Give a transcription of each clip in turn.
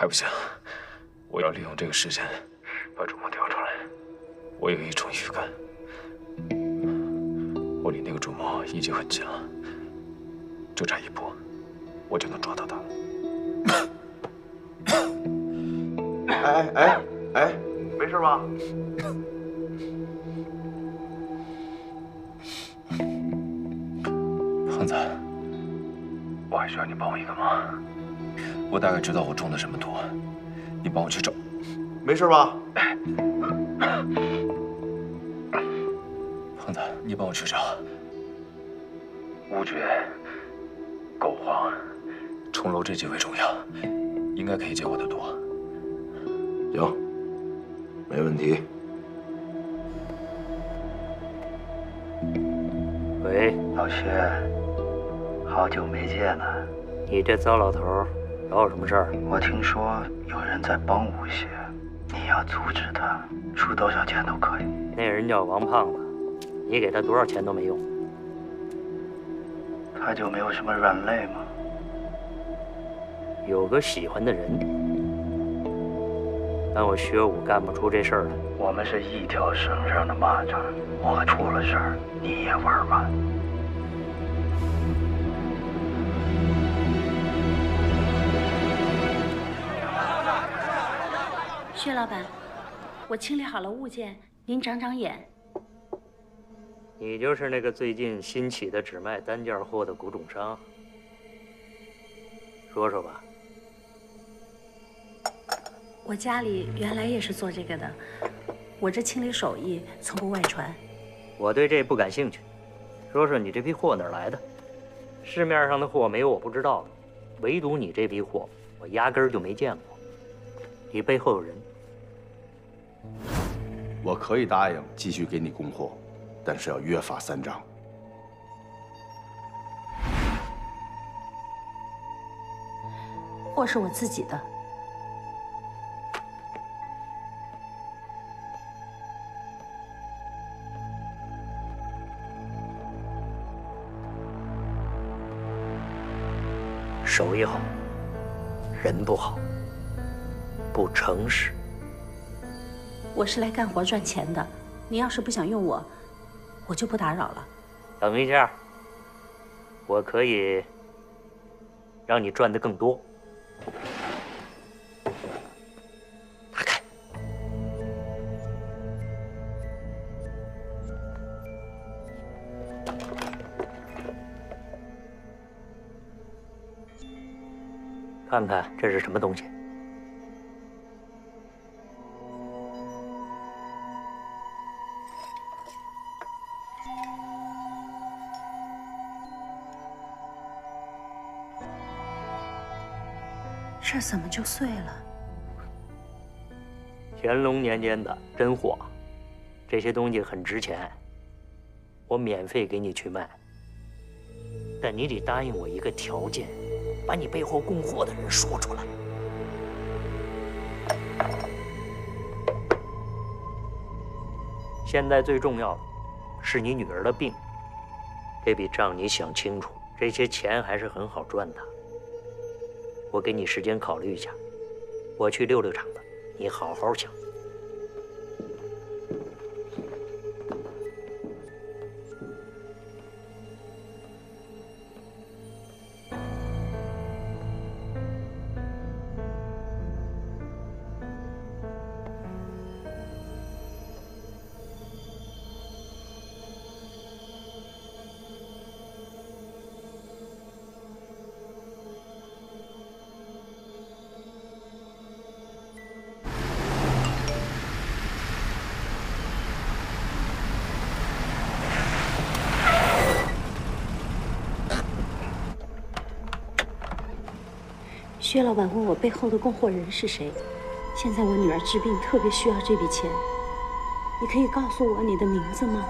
还不行，我要利用这个时间把主谋调出来。我有一种预感，我离那个主谋已经很近了，就差一步，我就能抓到他了。哎，没事吧？胖子，我还需要你帮我一个忙。我大概知道我中的什么毒，你帮我去找。没事吧？胖子，你帮我去找乌绝、狗皇、重楼这几味中药，应该可以解我的毒。行，没问题。喂，老薛，好久没见了。你这糟老头找我什么事儿？我听说有人在帮吴邪，你要阻止他，出多少钱都可以。那人叫王胖子，你给他多少钱都没用。他就没有什么软肋吗？有个喜欢的人，但我薛武干不出这事儿来。我们是一条绳上的蚂蚱，我出了事儿，你也玩完。薛老板，我清理好了物件，您长长眼。你就是那个最近新起的只卖单件货的古董商，说说吧。我家里原来也是做这个的，我这清理手艺从不外传。我对这不感兴趣，说说你这批货哪儿来的？市面上的货没有我不知道的，唯独你这批货，我压根儿就没见过。你背后有人？我可以答应继续给你供货，但是要约法三章。货是我自己的。手艺好，人不好，不诚实。我是来干活赚钱的，你要是不想用我，我就不打扰了。等一下，我可以让你赚得更多。打开。看看这是什么东西？这怎么就碎了？乾隆年间的真货，这些东西很值钱，我免费给你去卖。但你得答应我一个条件，把你背后供货的人说出来。现在最重要的是你女儿的病，这笔账你想清楚，这些钱还是很好赚的。我给你时间考虑一下，我去溜溜场子，你好好想。薛老板问我背后的供货人是谁，现在我女儿治病特别需要这笔钱，你可以告诉我你的名字吗？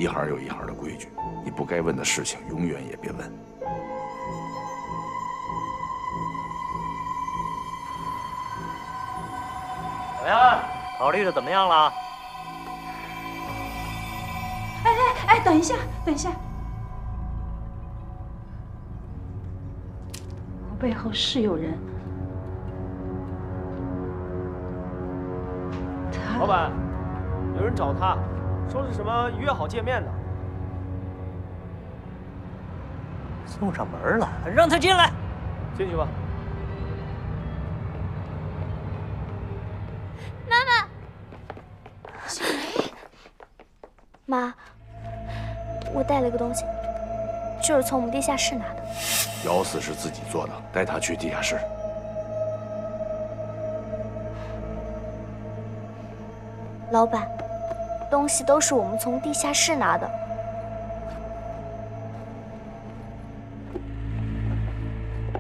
一行有一行的规矩，你不该问的事情永远也别问。怎么样？考虑的怎么样了？哎，等一下，等一下，我背后是有人。老板，有人找他，说是什么约好见面的。送上门了，让他进来。进去吧。妈，我带了个东西，就是从我们地下室拿的。咬死是自己做的，带他去地下室。老板，东西都是我们从地下室拿的。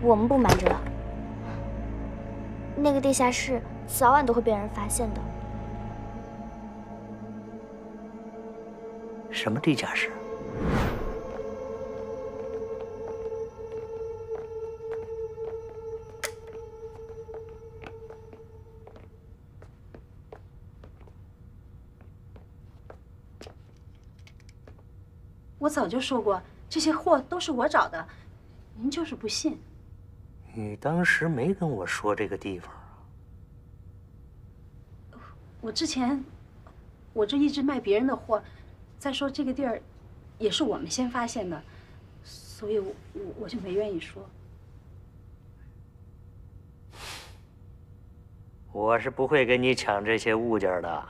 我们不瞒着了，那个地下室早晚都会被人发现的。什么地下室？我早就说过，这些货都是我找的，您就是不信。你当时没跟我说这个地方啊？我之前，我这一直卖别人的货，再说这个地儿，也是我们先发现的，所以我就没愿意说。我是不会跟你抢这些物件的。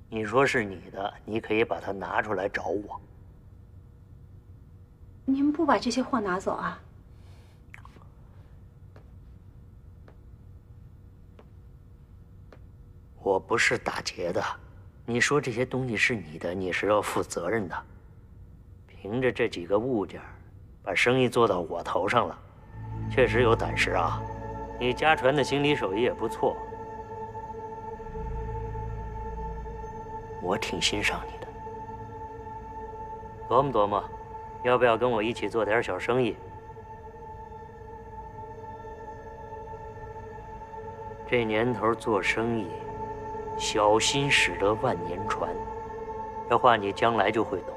你说是你的，你可以把它拿出来找我。您不把这些货拿走啊？我不是打劫的，你说这些东西是你的，你是要负责任的。凭着这几个物件，把生意做到我头上了，确实有胆识啊！你家传的心理手艺也不错，我挺欣赏你的。琢磨琢磨，要不要跟我一起做点小生意？这年头做生意，小心驶得万年船，这话你将来就会懂。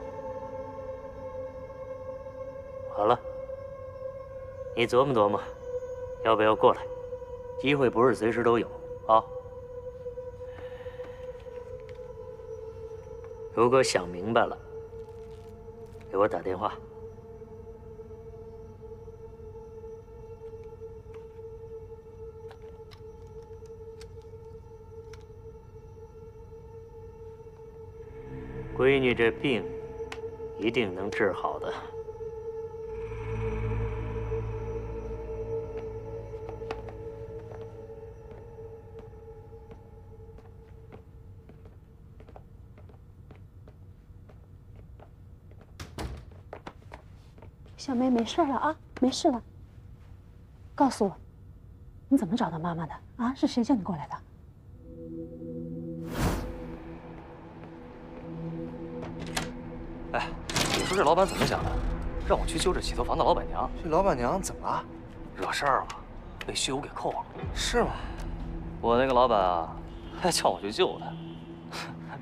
好了，你琢磨琢磨，要不要过来？机会不是随时都有啊。如果想明白了，给我打电话。闺女这病一定能治好的。小梅没事了啊，没事了。告诉我，你怎么找到妈妈的啊？是谁叫你过来的？哎，你说这老板怎么想的？让我去救这洗头房的老板娘。这老板娘怎么了？惹事儿了，被薛武给扣了。是吗？我那个老板啊，还叫我去救他，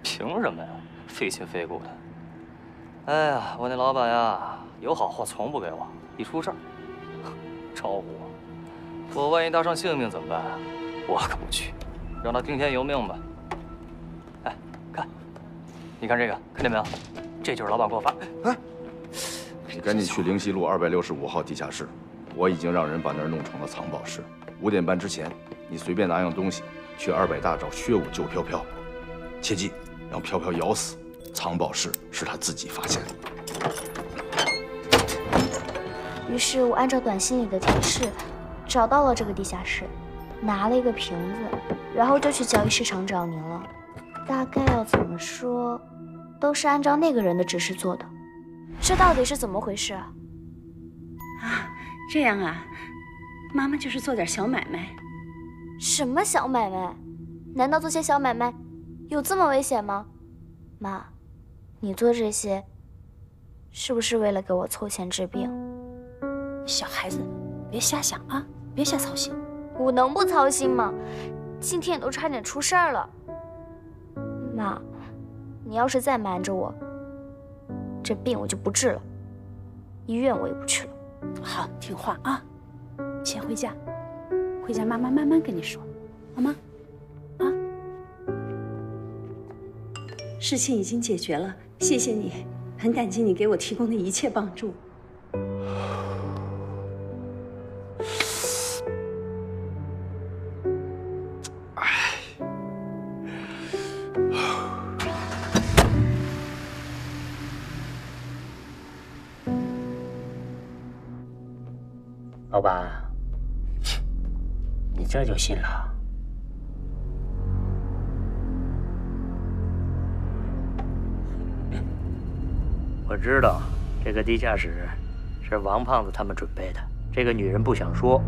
凭什么呀？费劲费骨的。哎呀，我那老板呀，有好货从不给我，一出事儿，招呼我。我万一搭上性命怎么办啊？我可不去，让他听天由命吧。哎，看，你看这个，看见没有？这就是老板给我发。啊！你赶紧去灵溪路265号地下室，我已经让人把那儿弄成了藏宝室。5点半之前，你随便拿样东西去200大找薛武救飘飘，切记让飘飘咬死。藏宝室是他自己发现的。于是我按照短信里的提示，找到了这个地下室，拿了一个瓶子，然后就去交易市场找您了。大概要怎么说，都是按照那个人的指示做的。这到底是怎么回事啊？啊，这样啊，妈妈就是做点小买卖。什么小买卖？难道做些小买卖有这么危险吗？妈，你做这些，是不是为了给我凑钱治病？小孩子，别瞎想啊，别瞎操心。我能不操心吗？今天也都差点出事儿了。妈，你要是再瞒着我，这病我就不治了，医院我也不去了。好，听话啊，先回家，回家妈妈慢慢跟你说，好吗？啊，事情已经解决了，谢谢你，很感激你给我提供的一切帮助。老板，你这就信了？我知道这个地下室是王胖子他们准备的。这个女人不想说，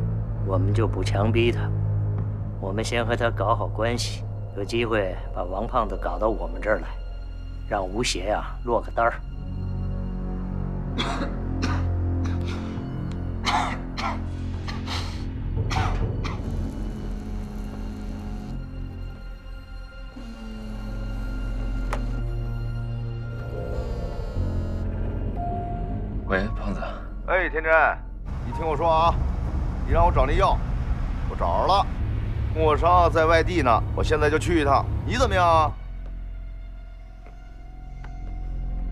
我们就不强逼她。我们先和她搞好关系，有机会把王胖子搞到我们这儿来，让吴邪呀落个单儿。喂，胖子。哎，天真，你听我说啊，你让我找那药，我找着了，莫商在外地呢，我现在就去一趟。你怎么样啊？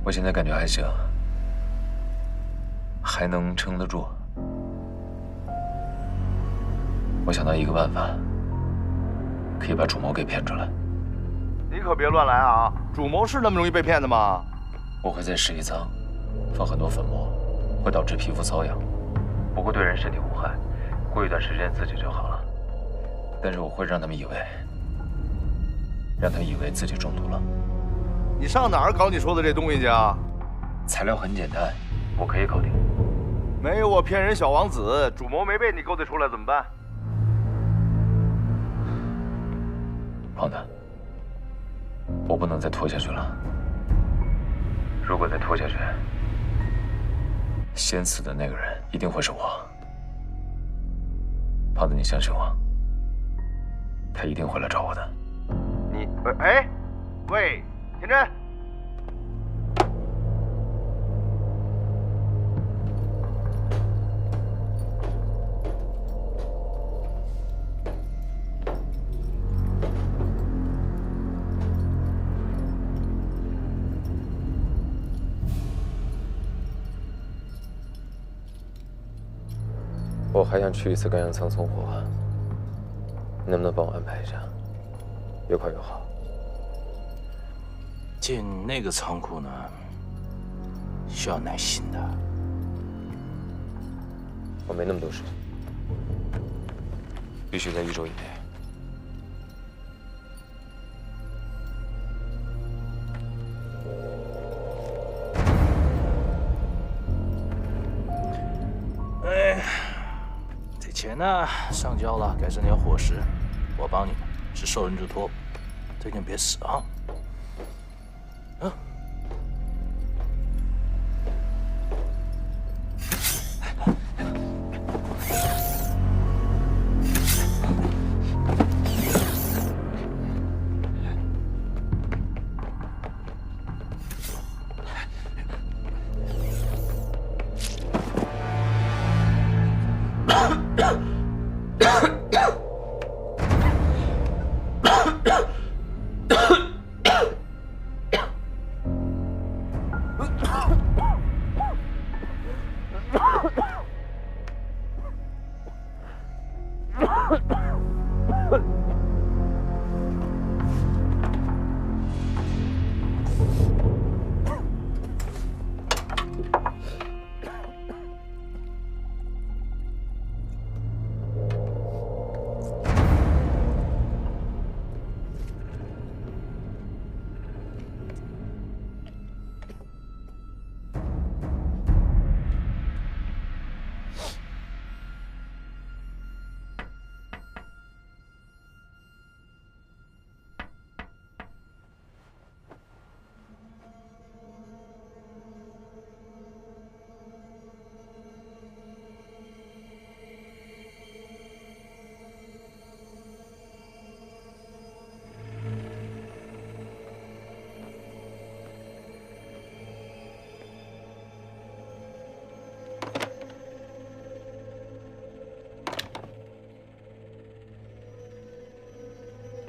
我现在感觉还行，还能撑得住。我想到一个办法，可以把主谋给骗出来。你可别乱来啊！主谋是那么容易被骗的吗？我会在试衣舱放很多粉末，会导致皮肤瘙痒，不过对人身体无害，过一段时间自己就好了。但是我会让他们以为自己中毒了。你上哪儿搞你说的这东西去啊？材料很简单，我可以搞定。没有我骗人小王子，主谋没被你勾兑出来怎么办？胖子，我不能再拖下去了。如果再拖下去，先死的那个人一定会是我。胖子，你相信我，他一定会来找我的。你，哎，喂，天真。我还想去一次甘阳仓送货，你能不能帮我安排一下？越快越好。进那个仓库呢，需要耐心的。我没那么多时间，必须在1周以内。钱呢上交了，该剩点伙食，我帮你们，是受人之托，最近别死啊！嗯。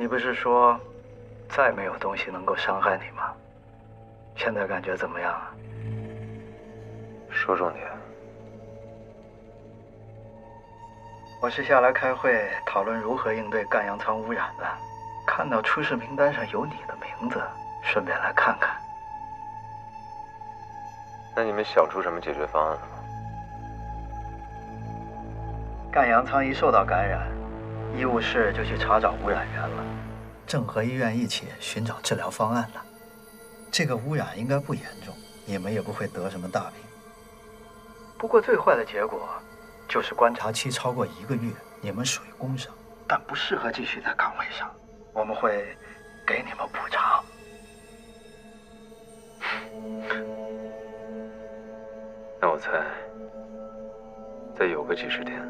你不是说再没有东西能够伤害你吗？现在感觉怎么样啊？说重点。我是下来开会讨论如何应对赣洋仓污染的，看到出事名单上有你的名字，顺便来看看。那你们想出什么解决方案了吗？赣洋仓一受到感染，医务室就去查找污染源了，正和医院一起寻找治疗方案呢。这个污染应该不严重，你们也不会得什么大病。不过最坏的结果就是观察期超过1个月，你们属于工伤，但不适合继续在岗位上，我们会给你们补偿。那我猜，再有个几10天，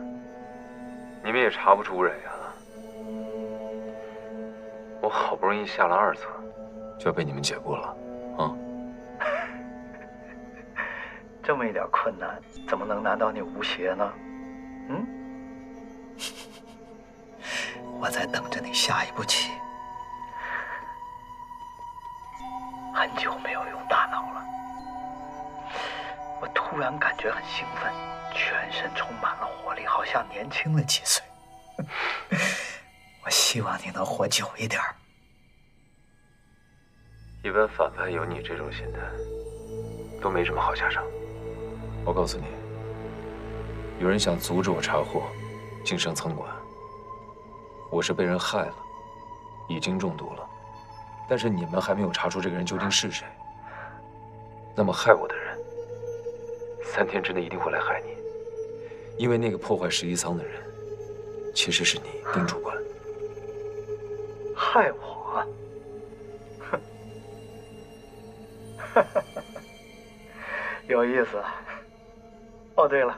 你们也查不出污染源了。我好不容易下了2册，就要被你们解雇了，啊？这么一点困难，怎么能难倒你吴邪呢？嗯？我在等着你下一步棋。很久没有用大脑了，我突然感觉很兴奋，全身充满了活力，好像年轻了几岁。我希望你能活久一点。一般反派有你这种心态，都没什么好下场。我告诉你，有人想阻止我查获晋升仓管，我是被人害了，已经中毒了，但是你们还没有查出这个人究竟是谁。那么害我的人，3天之内一定会来害你，因为那个破坏11仓的人，其实是你，丁主管。害我？哼，有意思。哦，对了，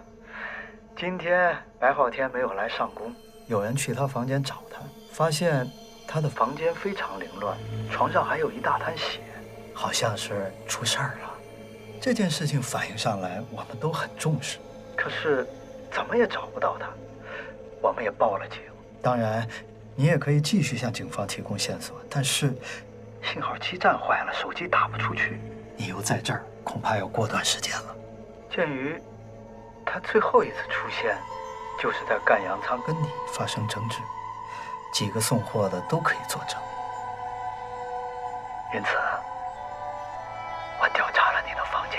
今天白昊天没有来上工，有人去他房间找他，发现他的房间非常凌乱，床上还有一大滩血，好像是出事儿了。这件事情反映上来，我们都很重视，可是怎么也找不到他，我们也报了警。当然，你也可以继续向警方提供线索，但是信号基站坏了，手机打不出去，你又在这儿，恐怕要过段时间了。鉴于他最后一次出现就是在赣洋仓跟你发生争执，几个送货的都可以作证。因此，我调查了你的房间。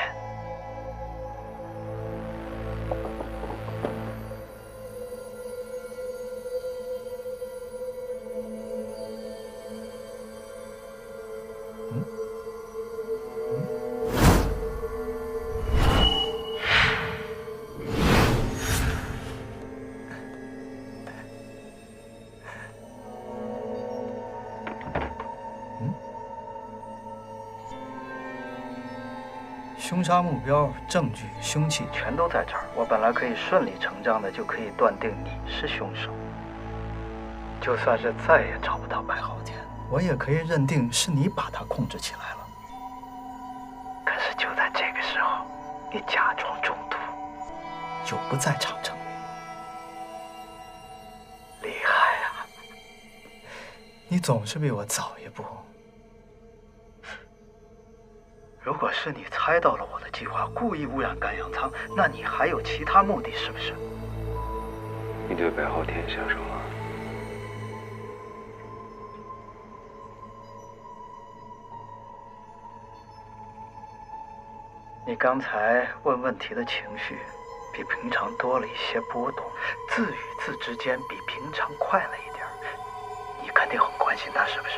凶杀目标、证据、凶器全都在这儿，我本来可以顺理成章的就可以断定你是凶手。就算是再也找不到白昊天，我也可以认定是你把他控制起来了。可是就在这个时候，你假装中毒，又不在场证明，厉害啊！你总是比我早一步。如果是你猜到了我的计划，故意污染赣洋仓，那你还有其他目的，是不是？你对白昊天下手了？你刚才问问题的情绪比平常多了一些波动，字与字之间比平常快了一点，你肯定很关心他，是不是？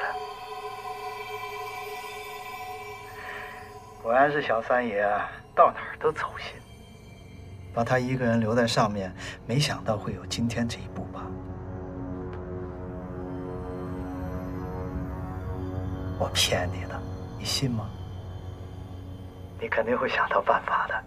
果然是小三爷，到哪儿都走心。把他一个人留在上面，没想到会有今天这一步吧？我骗你的，你信吗？你肯定会想到办法的。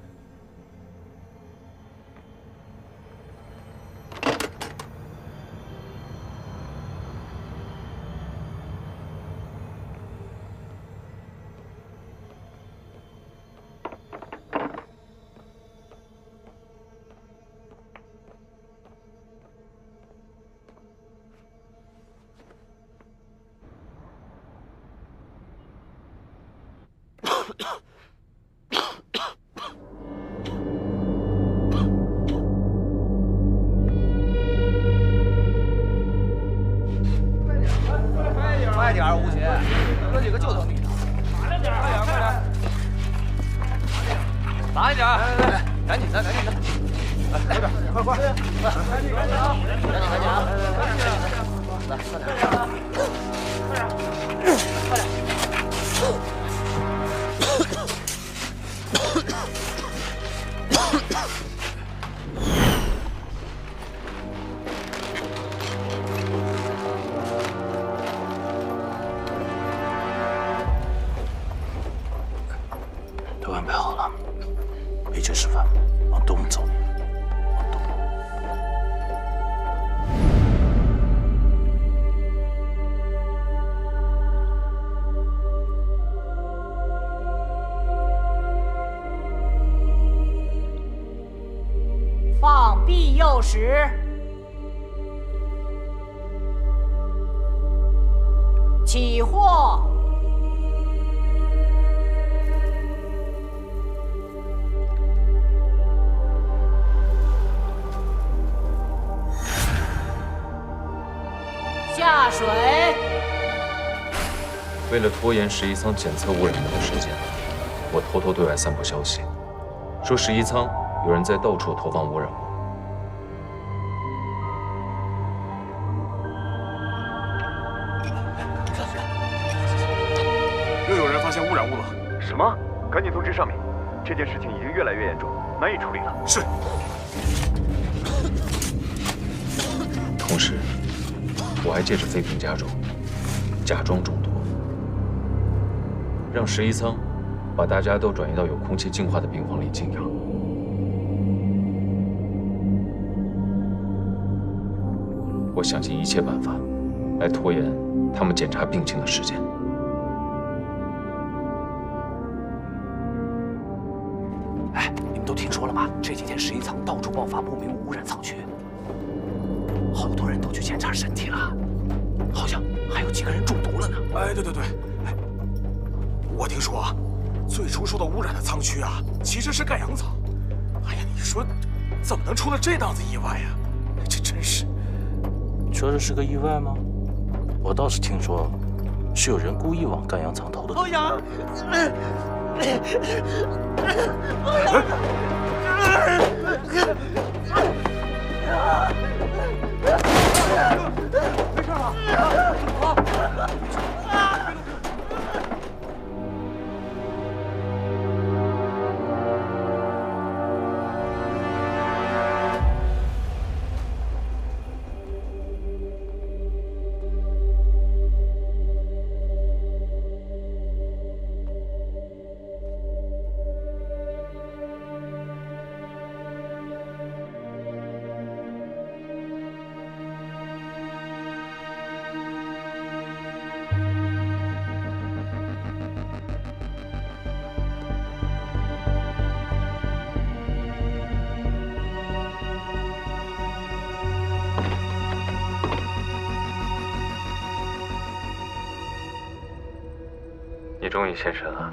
快点，吴邪，哥几个就等你呢。慢点，快点，快点。慢一点，来，赶紧的，赶紧的。快点，快，赶紧啊！赶紧啊！来，快点，快点。都安排好了，没去吃饭，往东走。往东。放庇佑时，起货。下水。为了拖延11舱检测污染物的时间，我偷偷对外散布消息，说11舱有人在到处投放污染物。又有人发现污染物了。什么？赶紧通知上面，这件事情已经越来越严重，难以处理了。是。同时，我还借着废品加重，假装中毒，让11舱把大家都转移到有空气净化的病房里静养。我想尽一切办法来拖延他们检查病情的时间。哎，你们都听说了吗？这几天11舱到处爆发不明污染仓区，好多人都去检查身体了，好像还有几个人中毒了呢。哎，对，哎，我听说啊，最初受到污染的仓区啊，其实是盖阳舱。哎呀，你说怎么能出了这档子意外呀？这真是。说的是个意外吗？我倒是听说，是有人故意往盖阳舱投的毒。阳。没事吧？你终于现身了。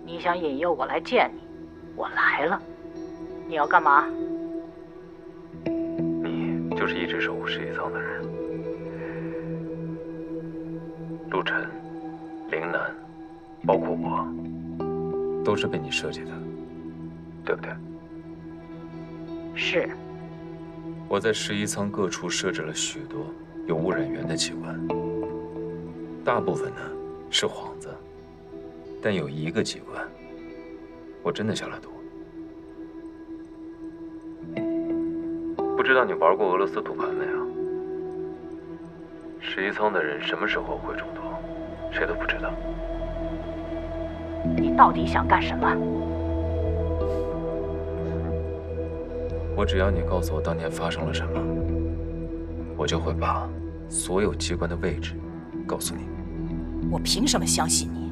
你想引诱我来见你，我来了。你要干嘛？你就是一直守护11舱的人。陆晨、凌南，包括我，都是被你设计的，对不对？是。我在11舱各处设置了许多有污染源的器官，大部分呢是幌子，但有一个机关，我真的下了毒。不知道你玩过俄罗斯赌盘没有？11舱的人什么时候会中毒，谁都不知道。你到底想干什么？我只要你告诉我当年发生了什么，我就会把所有机关的位置告诉你。我凭什么相信你？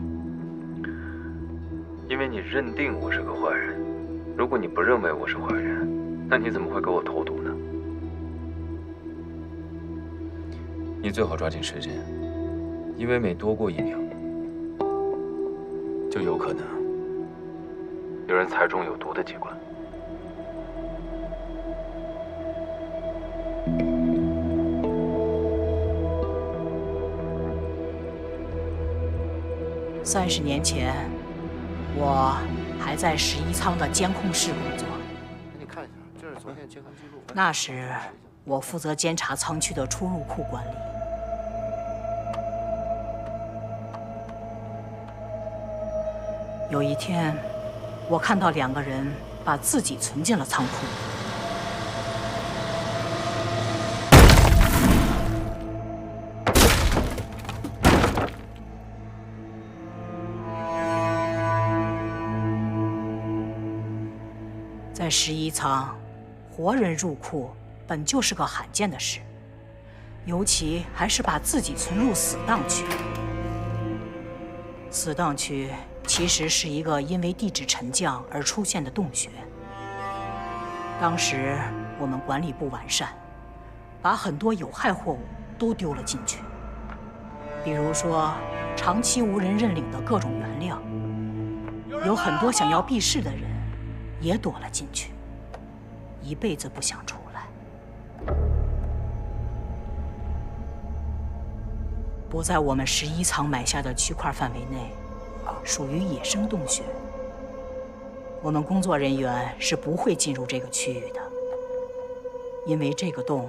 因为你认定我是个坏人。如果你不认为我是坏人，那你怎么会给我投毒呢？你最好抓紧时间，因为每多过1秒，就有可能有人踩中有毒的机关。30年前，我还在11仓的监控室工作。你看一下，这是昨天监控记录。那时，我负责监察仓区的出入库管理。有一天，我看到2个人把自己存进了仓库。在11仓，活人入库本就是个罕见的事，尤其还是把自己存入死档区。死档区其实是一个因为地质沉降而出现的洞穴。当时我们管理不完善，把很多有害货物都丢了进去，比如说长期无人认领的各种原料，有很多想要避世的人也躲了进去，一辈子不想出来。不在我们11仓买下的区块范围内，属于野生洞穴。我们工作人员是不会进入这个区域的，因为这个洞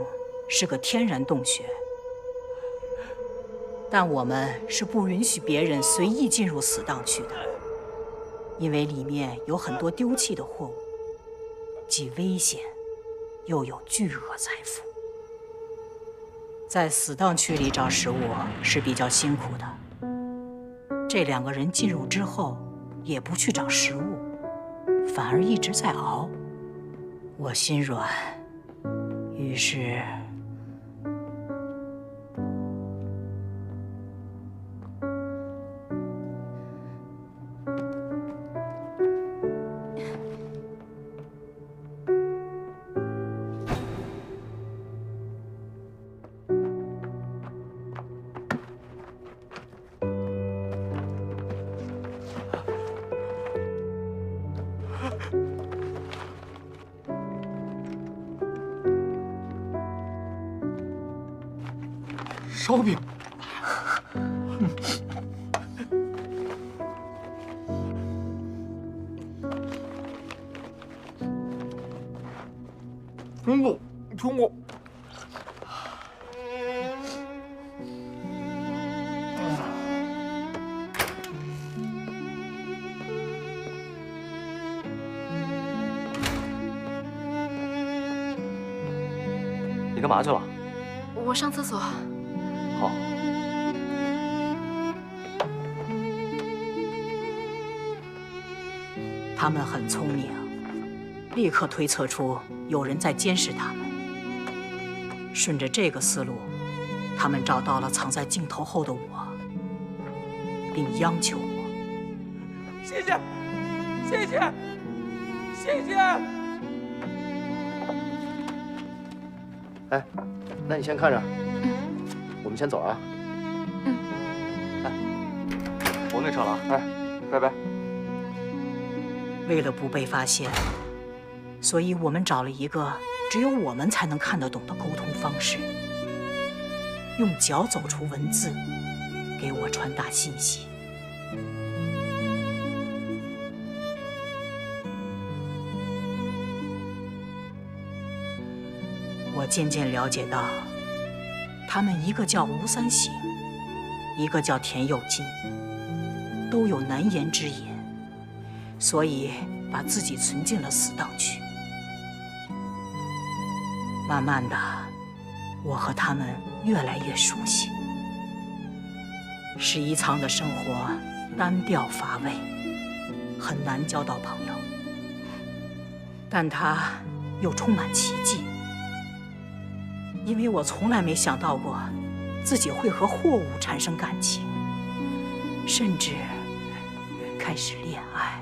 是个天然洞穴。但我们是不允许别人随意进入死档区的，因为里面有很多丢弃的货物，既危险，又有巨额财富。在死档区里找食物是比较辛苦的。这2个人进入之后，也不去找食物，反而一直在熬。我心软，于是烧饼。听过。你干嘛去了？我上厕所。好。他们很聪明，立刻推测出有人在监视他们。顺着这个思路，他们找到了藏在镜头后的我，并央求我：“谢谢，谢谢，谢谢。”哎，那你先看着，我们先走啊。哎，我那车了，哎，拜拜。为了不被发现，所以我们找了一个只有我们才能看得懂的沟通方式，用脚走出文字，给我传达信息。我渐渐了解到，他们一个叫吴三省，一个叫田有金，都有难言之隐，所以把自己存进了死档区。慢慢的，我和他们越来越熟悉。11仓的生活单调乏味，很难交到朋友，但它又充满奇迹。因为我从来没想到过自己会和货物产生感情，甚至开始恋爱。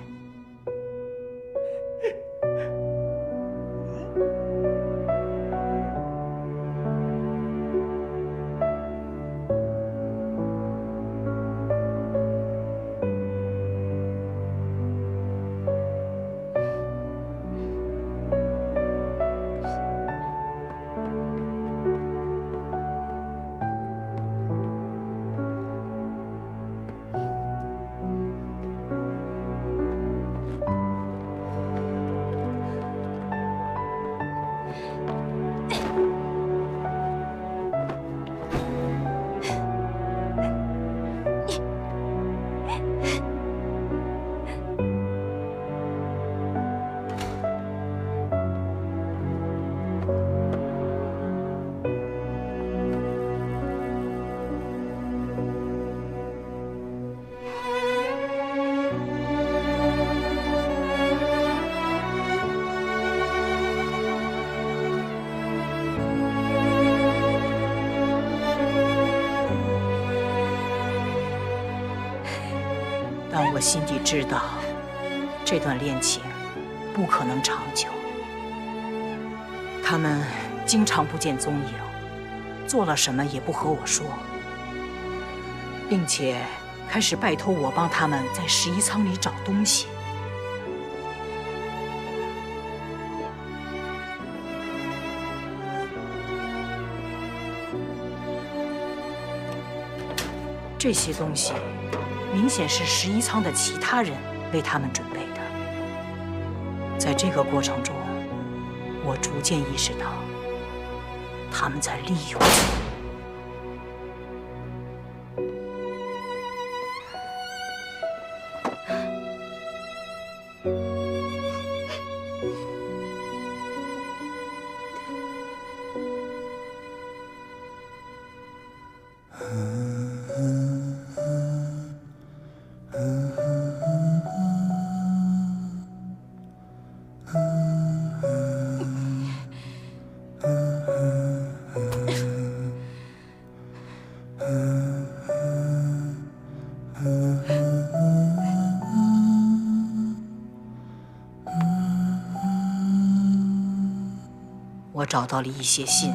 心底知道，这段恋情不可能长久。他们经常不见踪影，做了什么也不和我说，并且开始拜托我帮他们在11仓里找东西。这些东西明显是11仓的其他人为他们准备的。在这个过程中，我逐渐意识到，他们在利用我。我找到了一些信，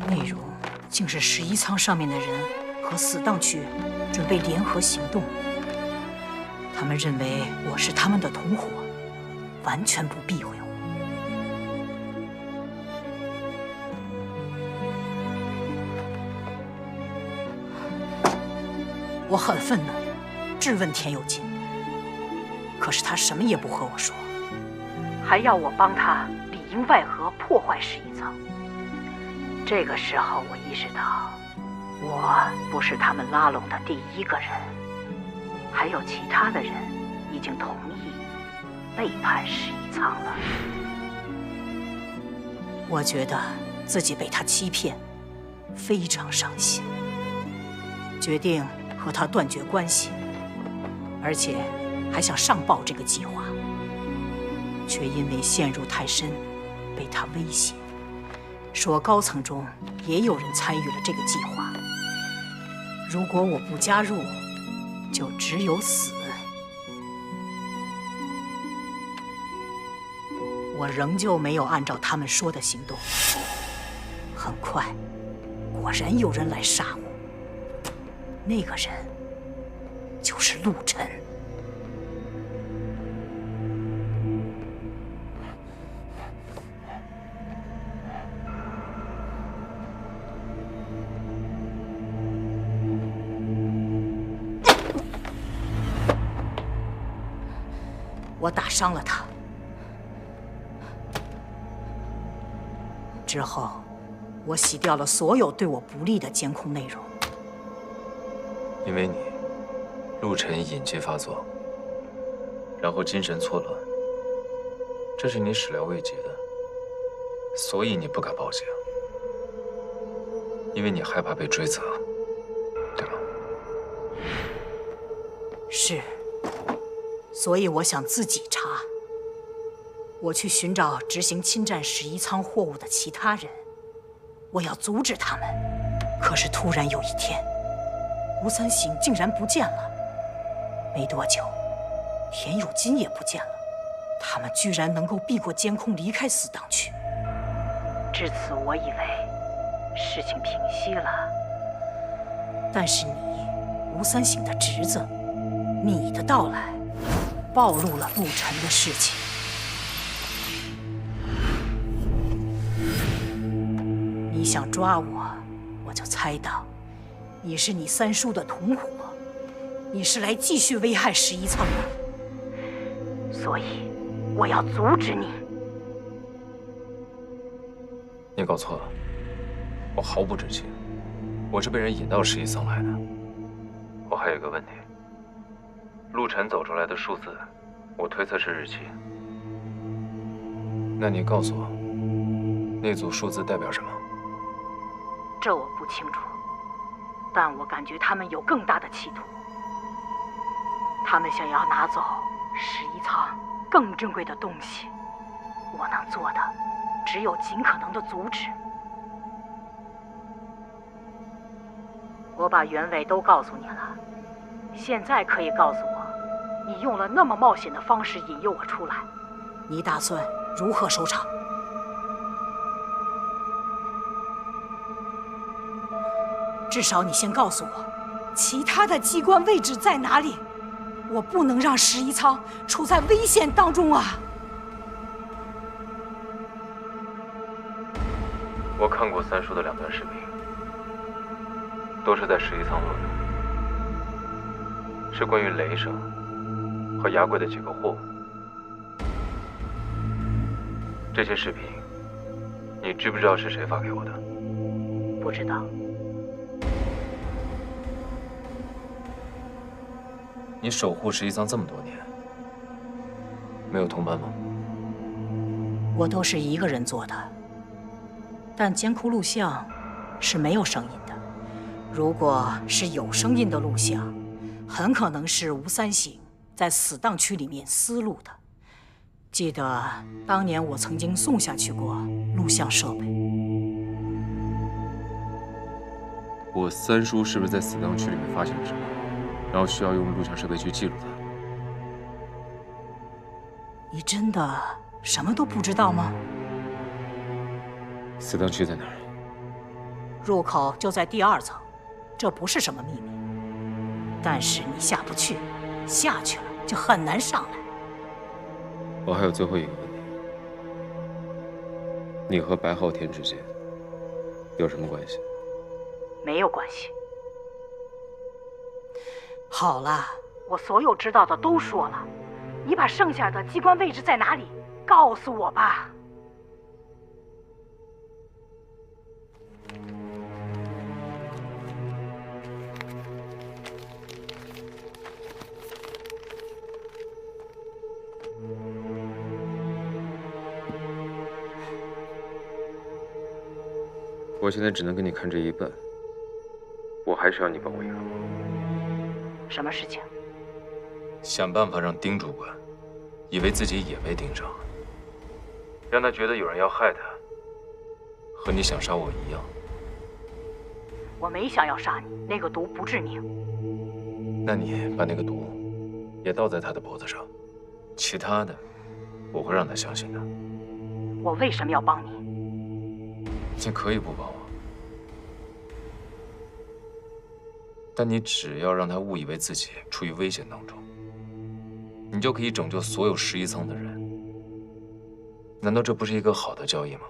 内容竟是11仓上面的人和死当区准备联合行动。他们认为我是他们的同伙，完全不避讳我。我很愤怒，质问田有金，可是他什么也不和我说，还要我帮他里应外合破坏11仓。这个时候，我意识到，我不是他们拉拢的第一个人，还有其他的人已经同意背叛11仓了。我觉得自己被他欺骗，非常伤心，决定和他断绝关系，而且还想上报这个计划，却因为陷入太深，被他威胁，说高层中也有人参与了这个计划，如果我不加入，就只有死。我仍旧没有按照他们说的行动。很快，果然有人来杀我。那个人就是陆晨。我打伤了他。之后，我洗掉了所有对我不利的监控内容。因为你，陆晨瘾疾发作，然后精神错乱，这是你始料未及的，所以你不敢报警，因为你害怕被追责，对吗？是，所以我想自己查。我去寻找执行侵占11仓货物的其他人，我要阻止他们。可是突然有一天，吴三省竟然不见了。没多久，田有金也不见了。他们居然能够避过监控离开死党区。至此，我以为事情平息了。但是你，吴三省的侄子，你的到来，暴露了陆晨的事情。你想抓我，我就猜到，你是你三叔的同伙，你是来继续危害11仓的，所以我要阻止你。你搞错了，我毫不知情，我是被人引到11仓来的。我还有一个问题，陆晨走出来的数字，我推测是日期。那你告诉我，那组数字代表什么？这我不清楚，但我感觉他们有更大的企图。他们想要拿走11仓更珍贵的东西，我能做的只有尽可能的阻止。我把原委都告诉你了，现在可以告诉我你用了那么冒险的方式引诱我出来，你打算如何收场？至少你先告诉我，其他的机关位置在哪里？我不能让十一仓处在危险当中啊！我看过三叔的2段视频，都是在十一仓录的，是关于雷生和牙柜的几个货物。这些视频，你知不知道是谁发给我的？不知道。你守护十一仓这么多年，没有同伴吗？我都是一个人做的，但监控录像是没有声音的。如果是有声音的录像，很可能是吴三省在死档区里面私录的。记得当年我曾经送下去过录像设备。我三叔是不是在死档区里面发现了什么，然后需要用录像设备去记录它？你真的什么都不知道吗？死档区在哪儿？入口就在第2层，这不是什么秘密。但是你下不去，下去了就很难上来。我还有最后一个问题：你和白昊天之间有什么关系？没有关系。好了，我所有知道的都说了，你把剩下的机关位置在哪里，告诉我吧。我现在只能给你看这一半，我还需要你帮我一个忙。什么事情？想办法让丁主管以为自己也被盯上了，让他觉得有人要害他，和你想杀我一样。我没想要杀你，那个毒不致命。那你把那个毒也倒在他的脖子上，其他的我会让他相信的。我为什么要帮你？你可以不帮我，但你只要让他误以为自己处于危险当中，你就可以拯救所有11层的人。难道这不是一个好的交易吗？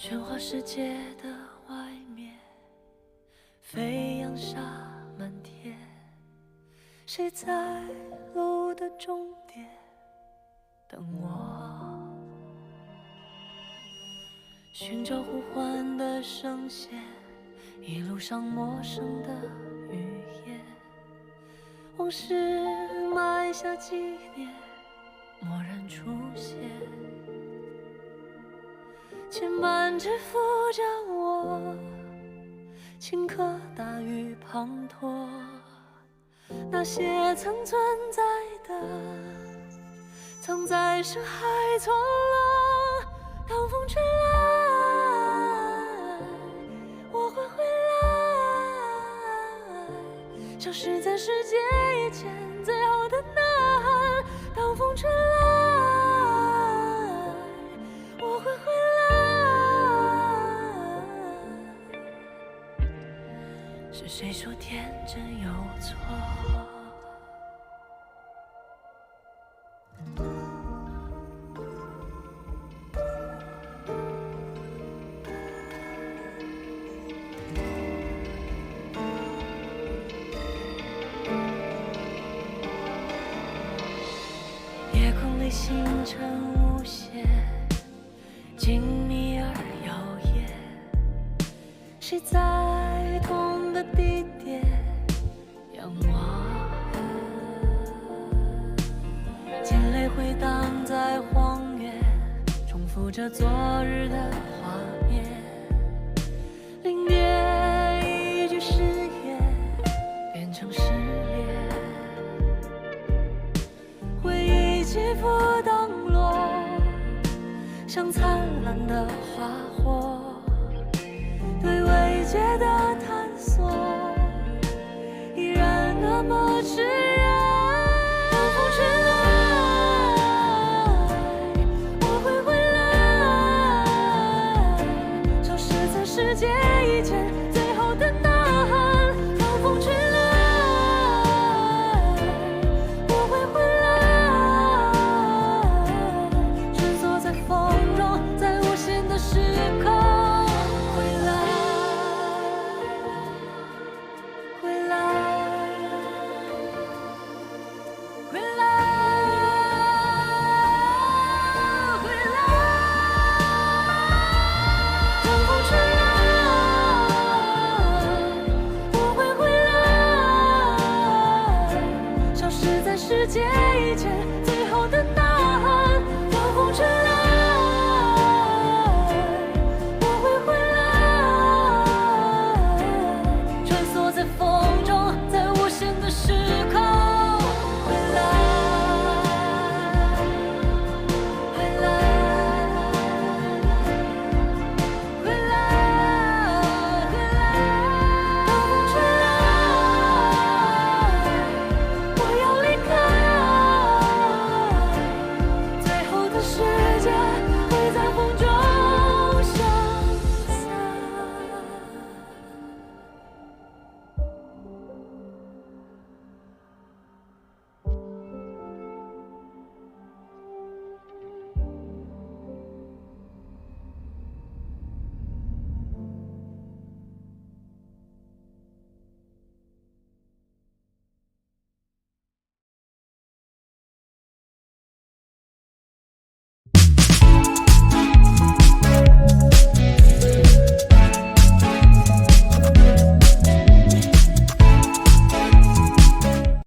喧哗世界的外面，飞扬沙满天，谁在路的终点等我？寻找呼唤的声线，一路上陌生的语言，往事埋下纪念，蓦然出现。牵绊着扶着我，顷刻大雨滂沱，那些曾存在的，藏在深海错落。当风吹来，我会回来，消失在世界以前最后的呐喊。当风吹来，我会回来。是谁说天真有错？夜空里星辰无限，静谧而耀眼，谁在同个地点仰望？惊雷回荡在荒原，重复着昨日的画面。的花火，对未解的